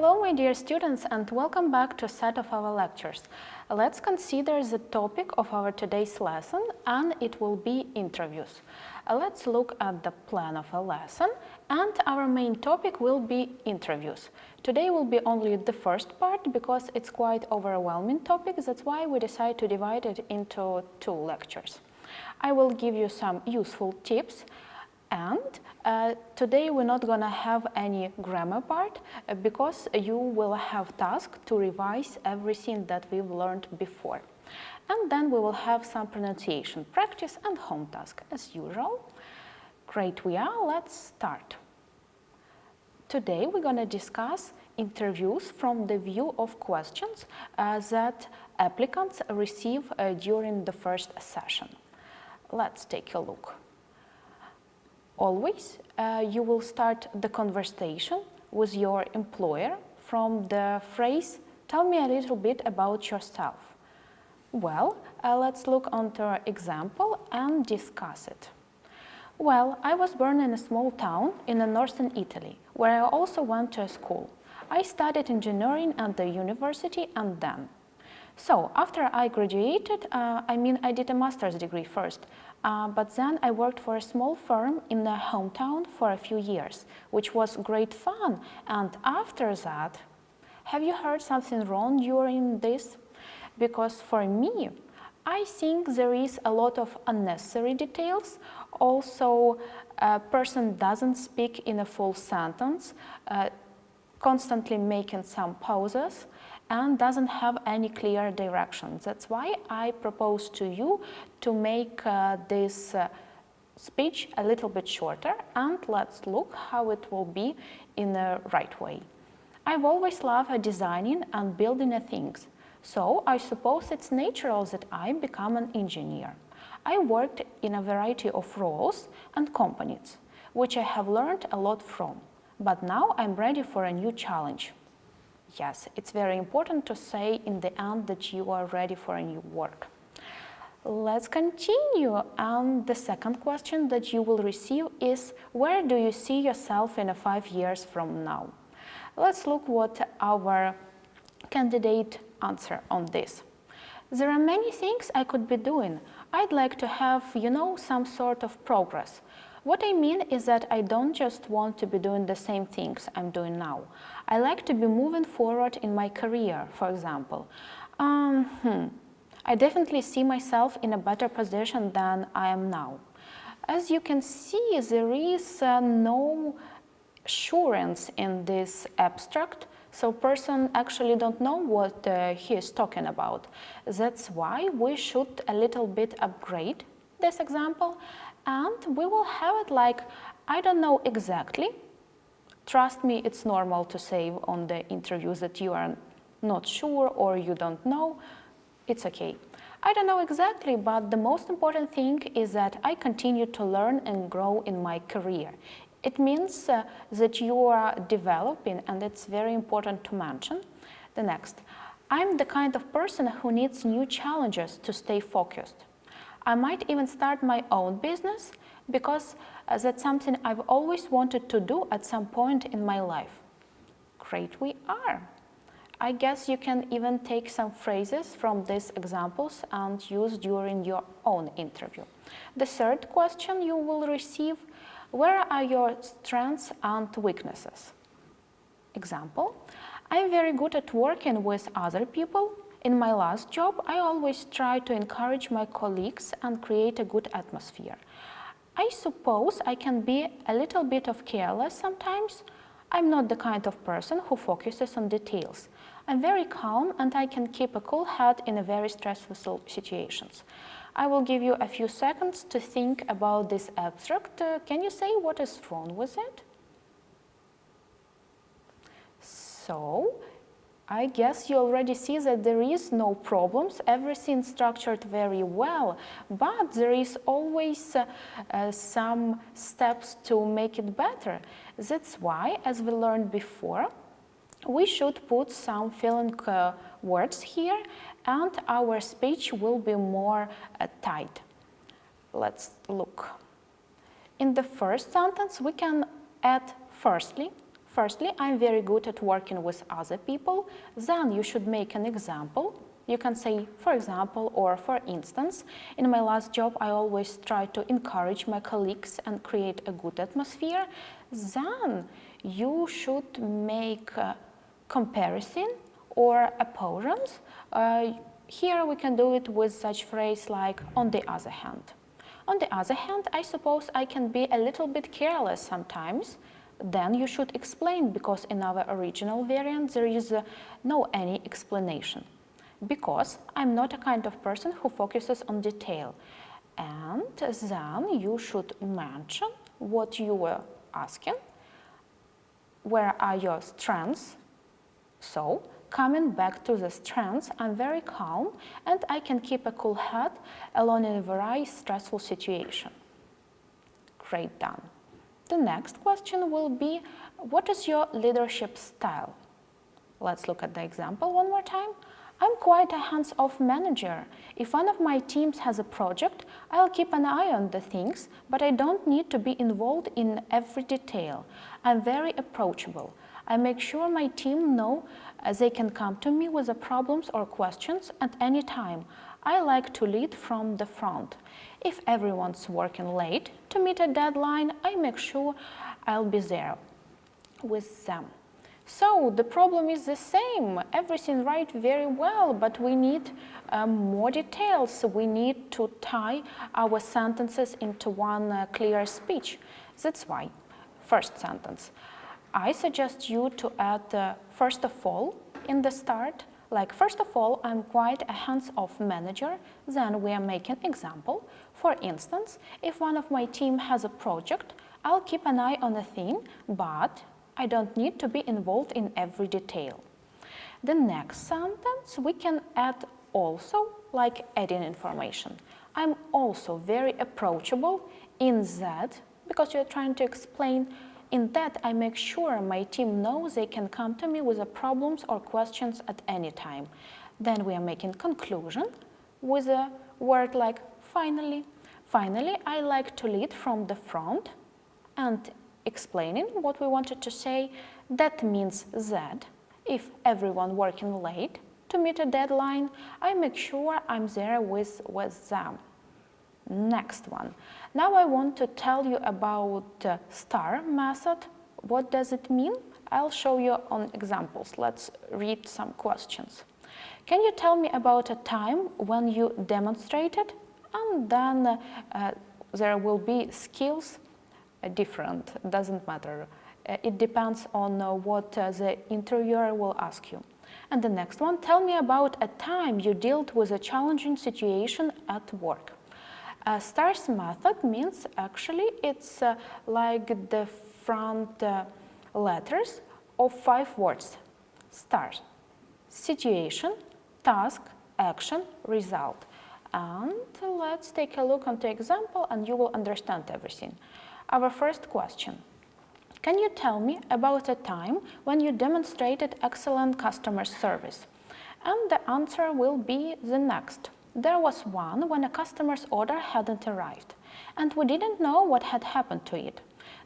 Hello, my dear students, and welcome back to a set of our lectures. Let's consider the topic of our today's lesson, and it will be interviews. Let's look at the plan of a lesson, and our main topic will be interviews. Today will be only the first part because it's quite overwhelming topic. That's why we decided to divide it into two lectures. I will give you some useful tips. And today we're not going to have any grammar part because you will have task to revise everything that we've learned before. And then we will have some pronunciation practice and home task as usual. Great, let's start. Today we're going to discuss interviews from the view of questions that applicants receive during the first session. Let's take a look. Always, you will start the conversation with your employer from the phrase, "Tell me a little bit about yourself." Well, let's look onto an example and discuss it. Well, I was born in a small town in northern Italy, where I also went to a school. I studied engineering at the university and then. So, after I graduated, I did a master's degree first, but then I worked for a small firm in the hometown for a few years, which was great fun. And after that, have you heard something wrong during this? Because for me, I think there is a lot of unnecessary details. Also, a person doesn't speak in a full sentence, constantly making some pauses, and doesn't have any clear direction. That's why I propose to you to make this speech a little bit shorter, and let's look how it will be in the right way. I've always loved designing and building things, so I suppose it's natural that I become an engineer. I worked in a variety of roles and companies, which I have learned a lot from, but now I'm ready for a new challenge. Yes, it's very important to say in the end that you are ready for a new work. Let's continue, and the second question that you will receive is, where do you see yourself in 5 years from now? Let's look what our candidate answer on this. There are many things I could be doing. I'd like to have, some sort of progress. What I mean is that I don't just want to be doing the same things I'm doing now. I like to be moving forward in my career, for example. I definitely see myself in a better position than I am now. As you can see, there is no assurance in this abstract, so person actually don't know what he is talking about. That's why we should a little bit upgrade this example, and we will have it like, I don't know exactly. Trust me, it's normal to say on the interviews that you are not sure or you don't know. It's okay. I don't know exactly, but the most important thing is that I continue to learn and grow in my career. It means that you are developing, and it's very important to mention. The next, I'm the kind of person who needs new challenges to stay focused. I might even start my own business because that's something I've always wanted to do at some point in my life. Great, we are. I guess you can even take some phrases from these examples and use during your own interview. The third question you will receive, where are your strengths and weaknesses? Example, I'm very good at working with other people. In my last job, I always try to encourage my colleagues and create a good atmosphere. I suppose I can be a little bit of careless sometimes. I'm not the kind of person who focuses on details. I'm very calm and I can keep a cool head in a very stressful situations. I will give you a few seconds to think about this abstract. Can you say what is wrong with it? So, I guess you already see that there is no problems, everything structured very well, but there is always some steps to make it better. That's why, as we learned before, we should put some filling words here, and our speech will be more tight. Let's look. In the first sentence, we can add firstly, Firstly, I'm very good at working with other people. Then you should make an example. You can say, for example, or for instance. In my last job, I always try to encourage my colleagues and create a good atmosphere. Then you should make a comparison or opposings. Here we can do it with such phrase like on the other hand. On the other hand, I suppose I can be a little bit careless sometimes. Then you should explain, because in our original variant there is no any explanation. Because I'm not a kind of person who focuses on detail. And then you should mention what you were asking, where are your strengths. So, coming back to the strengths, I'm very calm and I can keep a cool head alone in a very stressful situation. Great, done. The next question will be, what is your leadership style? Let's look at the example one more time. I'm quite a hands-off manager. If one of my teams has a project, I'll keep an eye on the things, but I don't need to be involved in every detail. I'm very approachable. I make sure my team know they can come to me with the problems or questions at any time. I like to lead from the front. If everyone's working late to meet a deadline, I make sure I'll be there with them. So the problem is the same. Everything right very well, but we need more details. We need to tie our sentences into one clear speech. That's why, first sentence, I suggest you to add first of all in the start. Like, first of all, I'm quite a hands-off manager. Then we are making example. For instance, if one of my team has a project, I'll keep an eye on a thing, but I don't need to be involved in every detail. The next sentence we can add also, like adding information. I'm also very approachable in that, because you're trying to explain, in that I make sure my team knows they can come to me with the problems or questions at any time. Then we are making conclusion with a word like finally. Finally, I like to lead from the front and explaining what we wanted to say. That means that if everyone working late to meet a deadline, I make sure I'm there with them. Next one. Now I want to tell you about STAR method. What does it mean? I'll show you on examples. Let's read some questions. Can you tell me about a time when you demonstrated? And then there will be skills. Different, doesn't matter. It depends on what the interviewer will ask you. And the next one, tell me about a time you dealt with a challenging situation at work. STARS method means actually it's like the front letters of 5 words. STARS, situation, task, action, result. And let's take a look at the example and you will understand everything. Our first question. Can you tell me about a time when you demonstrated excellent customer service? And the answer will be the next. There was one when a customer's order hadn't arrived, and we didn't know what had happened to it.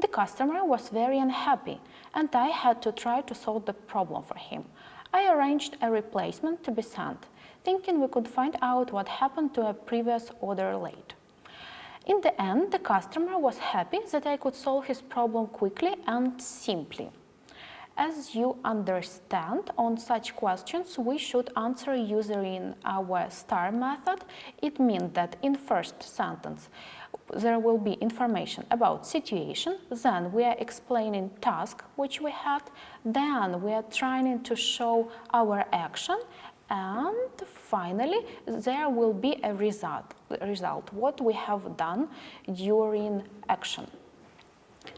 The customer was very unhappy, and I had to try to solve the problem for him. I arranged a replacement to be sent, thinking we could find out what happened to a previous order late. In the end, the customer was happy that I could solve his problem quickly and simply. As you understand, on such questions we should answer using our STAR method. It means that in first sentence there will be information about situation, then we are explaining task which we had, then we are trying to show our action, and finally there will be a result, what we have done during action.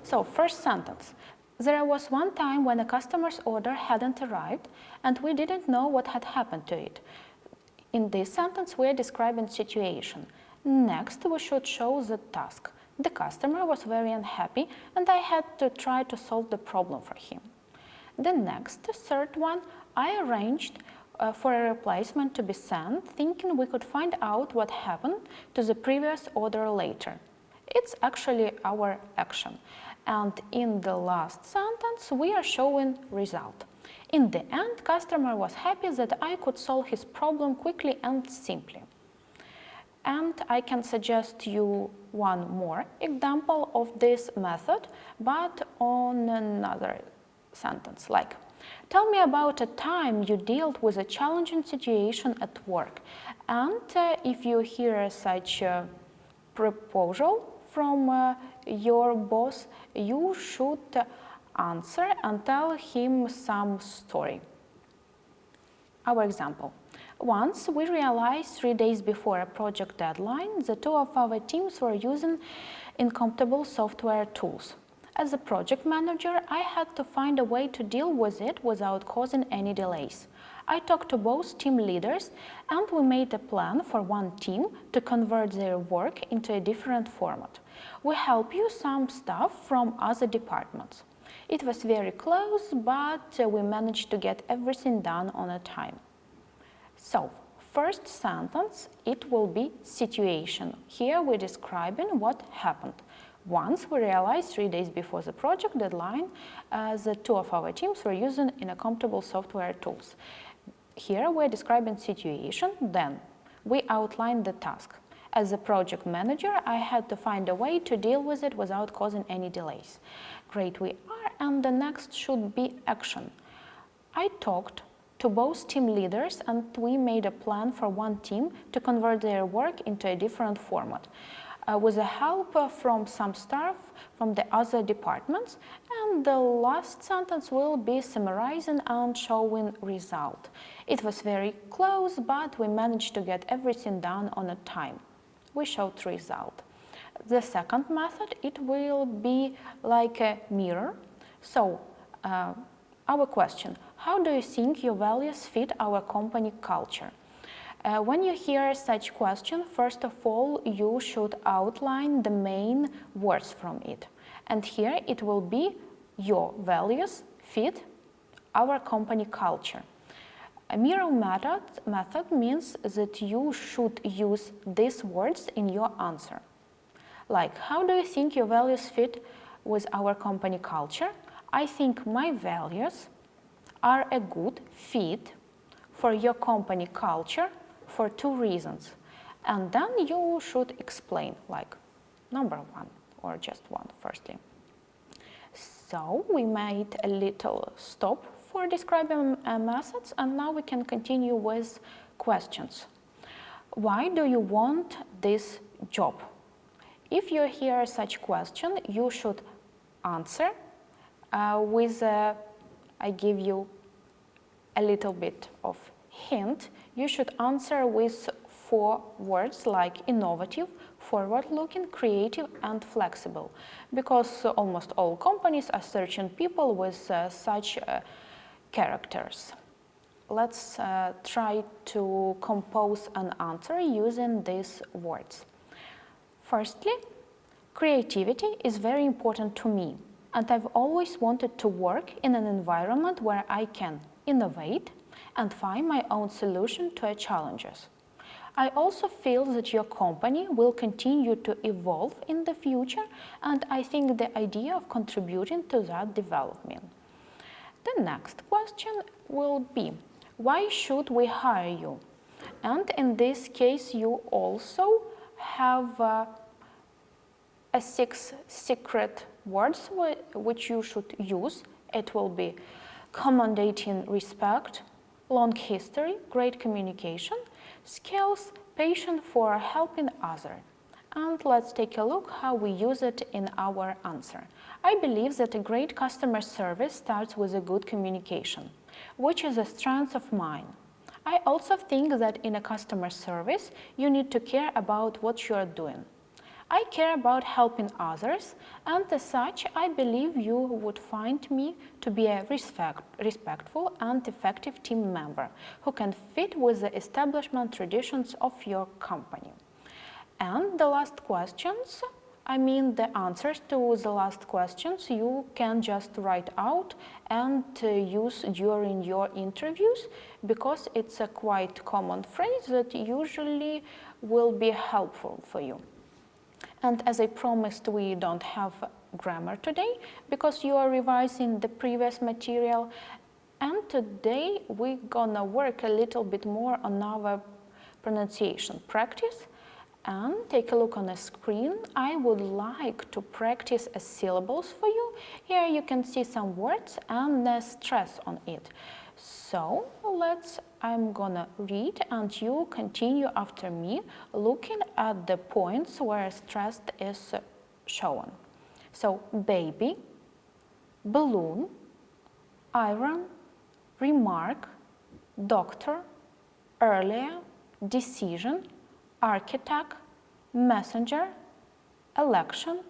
So first sentence. There was one time when a customer's order hadn't arrived and we didn't know what had happened to it. In this sentence we are describing situation. Next we should show the task. The customer was very unhappy and I had to try to solve the problem for him. The next, third one, I arranged for a replacement to be sent, thinking we could find out what happened to the previous order later. It's actually our action. And in the last sentence, we are showing result. In the end, customer was happy that I could solve his problem quickly and simply. And I can suggest you one more example of this method, but on another sentence, like, tell me about a time you dealt with a challenging situation at work. And if you hear such a proposal from your boss, you should answer and tell him some story. Our example. Once we realized 3 days before a project deadline, the two of our teams were using incompatible software tools. As a project manager, I had to find a way to deal with it without causing any delays. I talked to both team leaders and we made a plan for one team to convert their work into a different format. We help you some stuff from other departments. It was very close, but we managed to get everything done on a time. So, first sentence, it will be situation. Here we're describing what happened. Once we realized 3 days before the project deadline, the two of our teams were using incompatible software tools. Here we're describing situation, then we outline the task. As a project manager, I had to find a way to deal with it without causing any delays. Great we are, and the next should be action. I talked to both team leaders and we made a plan for one team to convert their work into a different format. With the help from some staff from the other departments, and the last sentence will be summarizing and showing result. It was very close, but we managed to get everything done on a time. We showed result. The second method, it will be like a mirror. So, our question, how do you think your values fit our company culture? When you hear such question, first of all, you should outline the main words from it. And here it will be your values fit our company culture. A mirror method means that you should use these words in your answer. Like, how do you think your values fit with our company culture? I think my values are a good fit for your company culture for 2 reasons. And then you should explain, like, number 1 or just 1 firstly. So we made a little stop for describing methods, and now we can continue with questions. Why do you want this job? If you hear such question, you should answer with I give you a little bit of hint. You should answer with 4 words like innovative, forward-looking, creative, and flexible, because almost all companies are searching people with such characters. Let's try to compose an answer using these words. Firstly, creativity is very important to me, and I've always wanted to work in an environment where I can innovate and find my own solution to challenges. I also feel that your company will continue to evolve in the future, and I think the idea of contributing to that development. The next question will be, why should we hire you? And in this case, you also have a 6 secret words which you should use. It will be commanding respect, long history, great communication, skills, passion for helping others. And let's take a look how we use it in our answer. I believe that a great customer service starts with a good communication, which is a strength of mine. I also think that in a customer service, you need to care about what you are doing. I care about helping others, and as such, I believe you would find me to be a respectful and effective team member who can fit with the establishment traditions of your company. And the last questions, the answers to the last questions, you can just write out and use during your interviews, because it's a quite common phrase that usually will be helpful for you. And as I promised, we don't have grammar today because you are revising the previous material, and today we're gonna work a little bit more on our pronunciation practice. And take a look on the screen. I would like to practice a syllables for you. Here you can see some words and the stress on it. So I'm gonna read and you continue after me, looking at the points where stress is shown. So baby, balloon, iron, remark, doctor, earlier, decision, architect, messenger, election,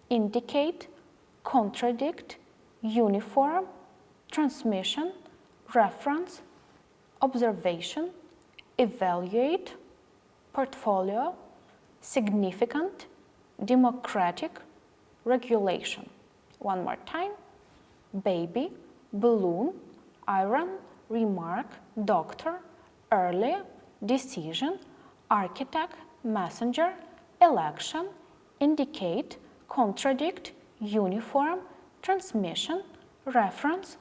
indicate, contradict, uniform, transmission, reference, observation, evaluate, portfolio, significant, democratic, regulation. One more time. Baby, balloon, iron, remark, doctor, early, decision, architect, messenger, election, indicate, contradict, uniform, transmission, reference,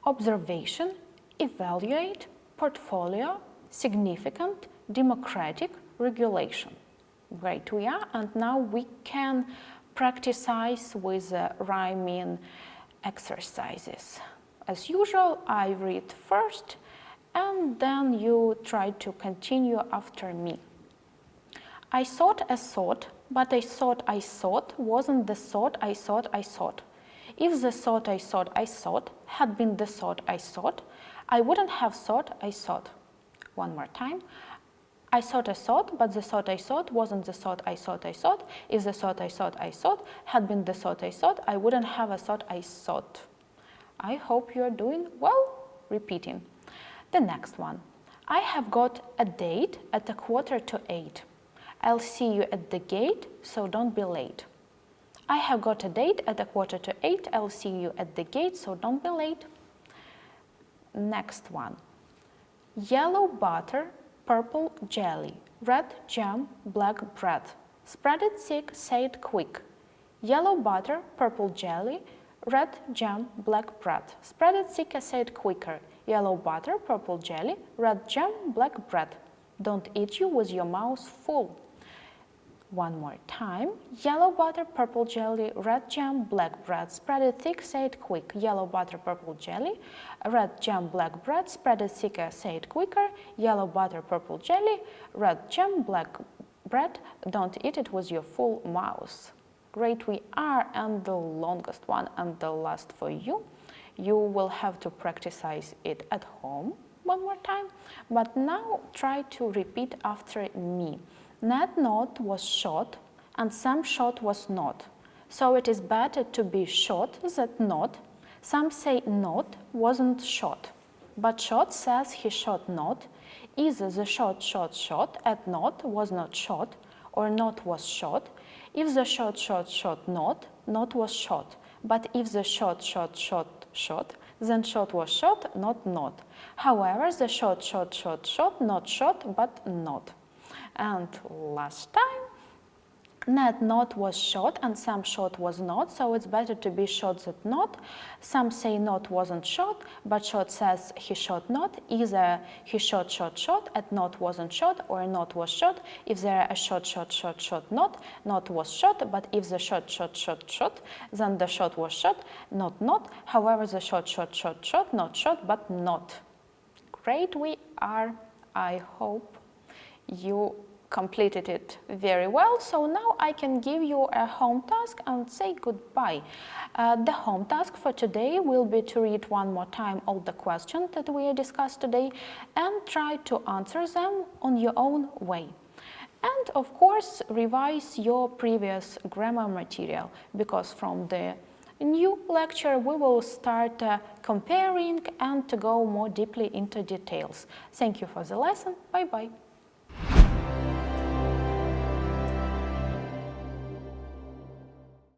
observation, evaluate, portfolio, significant, democratic, regulation. Great, we are, and now we can practice with rhyming exercises. As usual, I read first, and then you try to continue after me. I thought a thought, but I thought wasn't the thought I thought. If the thought I thought had been the thought I wouldn't have thought I thought. One more time. I thought a thought, but the thought I thought wasn't the thought I thought. If the thought I thought had been the thought I wouldn't have a thought I thought. I hope you're doing well. Repeating. The next one. I have got a date at 7:45. I'll see you at the gate, so don't be late. I have got a date at 7:45. I'll see you at the gate, so don't be late. Next one. Yellow butter, purple jelly, red jam, black bread. Spread it thick, say it quick. Yellow butter, purple jelly, red jam, black bread. Spread it thicker, say it quicker. Yellow butter, purple jelly, red jam, black bread. Don't eat you with your mouth full. One more time. Yellow butter, purple jelly, red jam, black bread. Spread it thick, say it quick. Yellow butter, purple jelly, red jam, black bread. Spread it thicker, say it quicker. Yellow butter, purple jelly, red jam, black bread. Don't eat it with your full mouth. Great, we are, and the longest one and the last for you. You will have to practice it at home one more time, but now try to repeat after me. That knot was shot and some shot was not. So it is better to be shot than not. Some say not wasn't shot, but shot says he shot not. Either the shot at not was not shot, or not was shot. If the shot not was shot. But if the shot, then shot was shot, not. However, the shot, not shot, but not. And last time, that not was shot and some shot was not, so it's better to be shot than not. Some say not wasn't shot, but shot says he shot not. Either he shot at not wasn't shot, or not was shot. If there a shot, not was shot, but if the shot, then the shot was shot, not. However, the shot, not shot, but not. Great, we are. I hope you completed it very well. So now I can give you a home task and say goodbye. The home task for today will be to read one more time all the questions that we discussed today and try to answer them on your own way. And of course, revise your previous grammar material, because from the new lecture we will start comparing and to go more deeply into details. Thank you for the lesson. Bye-bye.